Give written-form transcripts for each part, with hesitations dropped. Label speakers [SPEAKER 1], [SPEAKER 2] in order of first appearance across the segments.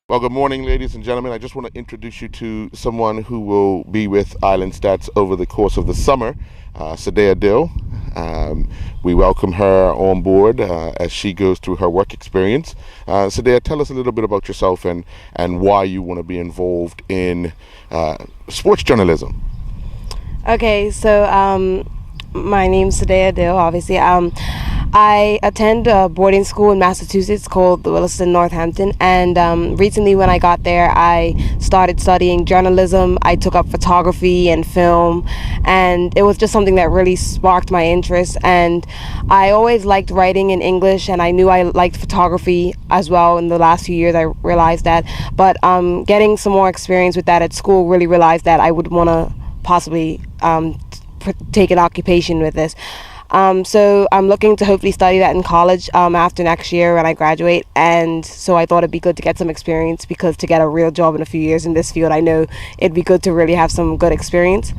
[SPEAKER 1] Well, good morning, ladies and gentlemen. I just want to introduce you to someone who will be with Islandstats over the course of the summer, Sideya Dill. We welcome her on board as she goes through her work experience. Sideya, tell us a little bit about yourself and why you want to be involved in sports journalism.
[SPEAKER 2] Okay, so my name's Sideya Dill, obviously. I attend a boarding school in Massachusetts called the Williston Northampton, and recently when I got there, I started studying journalism. I took up photography and film, and it was just something that really sparked my interest. And I always liked writing in English, and I knew I liked photography as well. In the last few years, I realized that. But getting some more experience with that at school, really realized that I would want to possibly take an occupation with this. So I'm looking to hopefully study that in college after next year when I graduate, and so I thought it'd be good to get some experience, because to get a real job in a few years in this field, I know it'd be good to really have some good experience.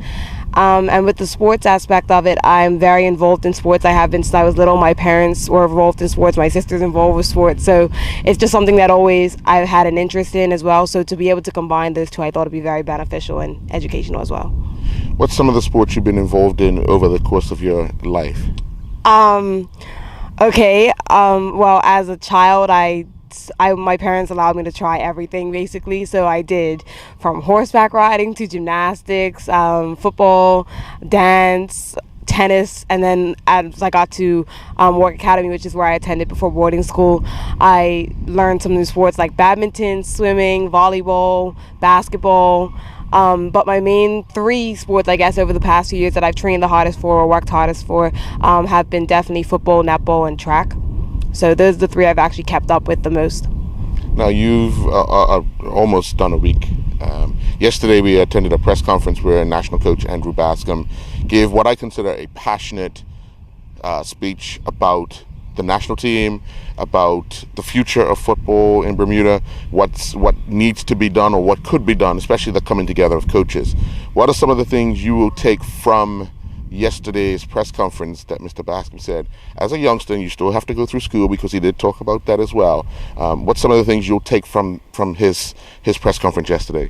[SPEAKER 2] And with the sports aspect of it, I'm very involved in sports. I have been since I was little. My parents were involved in sports. My sister's involved with sports. So it's just something that always I've had an interest in as well. So to be able to combine those two, I thought it'd be very beneficial and educational as well.
[SPEAKER 1] What's some of the sports you've been involved in over the course of your life?
[SPEAKER 2] Okay. Well, as a child, my parents allowed me to try everything basically. So I did from horseback riding to gymnastics, football, dance, tennis, and then as I got to work academy, which is where I attended before boarding school, I learned some new sports like badminton, swimming, volleyball, basketball. But my main three sports, I guess, over the past few years that I've trained the hardest for or worked hardest for have been definitely football, netball, and track. So those are the three I've actually kept up with the most.
[SPEAKER 1] Now, you've almost done a week. Yesterday, we attended a press conference where national coach Andrew Bascom gave what I consider a passionate speech about the national team, about the future of football in Bermuda, what needs to be done or what could be done, especially the coming together of coaches. What are some of the things you will take from yesterday's press conference that Mr. Bascom said? As a youngster, you still have to go through school, because he did talk about that as well. What's some of the things you'll take from his press conference yesterday?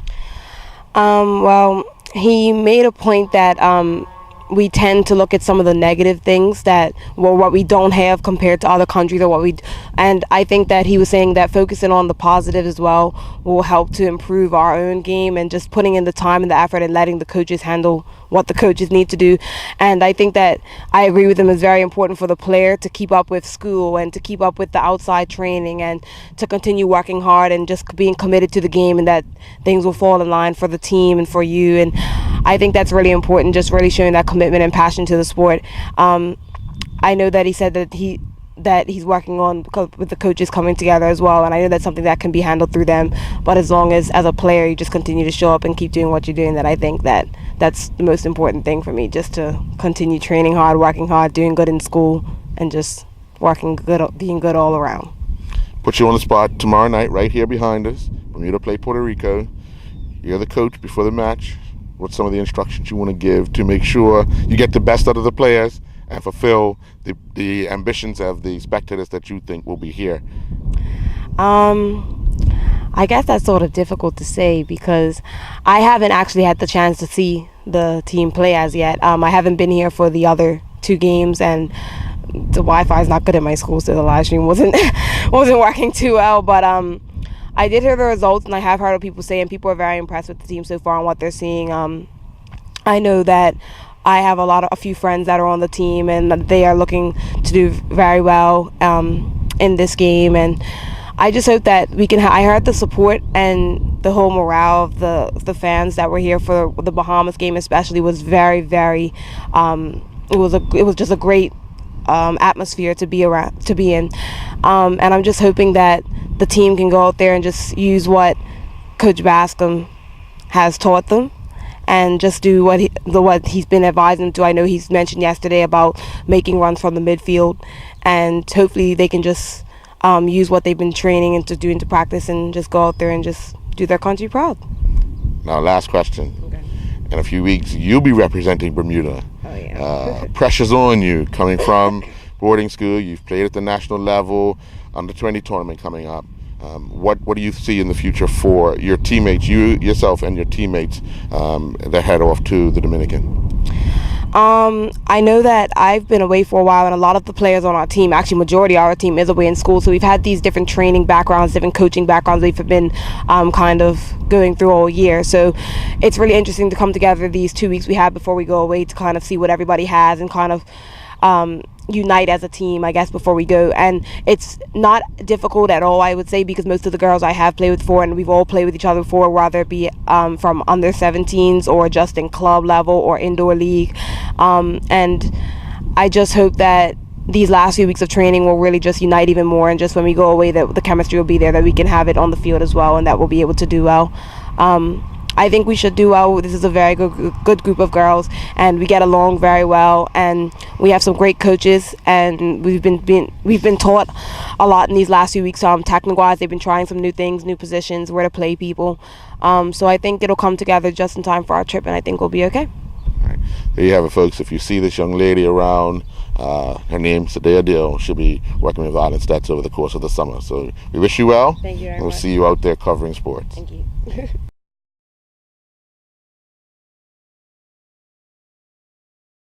[SPEAKER 2] Well, he made a point that we tend to look at some of the negative things that, well, what we don't have compared to other countries, or and I think that he was saying that focusing on the positive as well will help to improve our own game, and just putting in the time and the effort and letting the coaches handle what the coaches need to do. And I think that I agree with him. It's very important for the player to keep up with school and to keep up with the outside training and to continue working hard and just being committed to the game, and that things will fall in line for the team and for you. And I think that's really important, just really showing that commitment and passion to the sport. I know that he said that he's working on with the coaches coming together as well, and I know that's something that can be handled through them. But as long as a player, you just continue to show up and keep doing what you're doing, that I think that's the most important thing for me, just to continue training hard, working hard, doing good in school, and just working good, being good all around.
[SPEAKER 1] Put you on the spot tomorrow night, right here behind us. Bermuda play Puerto Rico. You're the coach before the match. What's some of the instructions you want to give to make sure you get the best out of the players and fulfill the ambitions of the spectators that you think will be here?
[SPEAKER 2] I guess that's sort of difficult to say, because I haven't actually had the chance to see the team play as yet. I haven't been here for the other two games, and the Wi-Fi is not good at my school, so the live stream wasn't working too well. But I did hear the results, and I have heard of people saying people are very impressed with the team so far and what they're seeing. I know that I have a few friends that are on the team, and they are looking to do very well in this game. And I just hope that we can. I heard the support and the whole morale of the fans that were here for the Bahamas game, especially, was very, very. It was just a great atmosphere to be in, and I'm just hoping that the team can go out there and just use what Coach Bascom has taught them, and just do what he's been advising them to. I know he's mentioned yesterday about making runs from the midfield, and hopefully they can just use what they've been training and to do into practice, and just go out there and just do their country proud.
[SPEAKER 1] Now, last question.
[SPEAKER 2] Okay.
[SPEAKER 1] In a few weeks, you'll be representing Bermuda.
[SPEAKER 2] Oh, yeah.
[SPEAKER 1] Pressure's on you coming from boarding school. You've played at the national level, under 20 tournament coming up. What do you see in the future for your teammates, yourself and your teammates that head off to the Dominican?
[SPEAKER 2] I know that I've been away for a while, and a lot of the players on our team, actually majority of our team, is away in school. So we've had these different training backgrounds, different coaching backgrounds we've been kind of going through all year. So it's really interesting to come together these 2 weeks we have before we go away to kind of see what everybody has and kind of unite as a team, I guess, before we go. And it's not difficult at all, I would say, because most of the girls I have played with before, and we've all played with each other before, whether it be from under 17s or just in club level or indoor league. And I just hope that these last few weeks of training will really just unite even more, and just when we go away that the chemistry will be there, that we can have it on the field as well, and that we'll be able to do well. I think we should do well. This is a very good group of girls, and we get along very well, and we have some great coaches, and we've been taught a lot in these last few weeks. Technical wise, they've been trying some new things, new positions, where to play people. So I think it'll come together just in time for our trip, and I think we'll be okay.
[SPEAKER 1] All right. There you have it, folks. If you see this young lady around, her name Sideya Dill. She'll be working with Islandstats over the course of the summer. So we wish you well.
[SPEAKER 2] Thank you very
[SPEAKER 1] and we'll
[SPEAKER 2] much.
[SPEAKER 1] see you out there covering sports.
[SPEAKER 2] Thank you.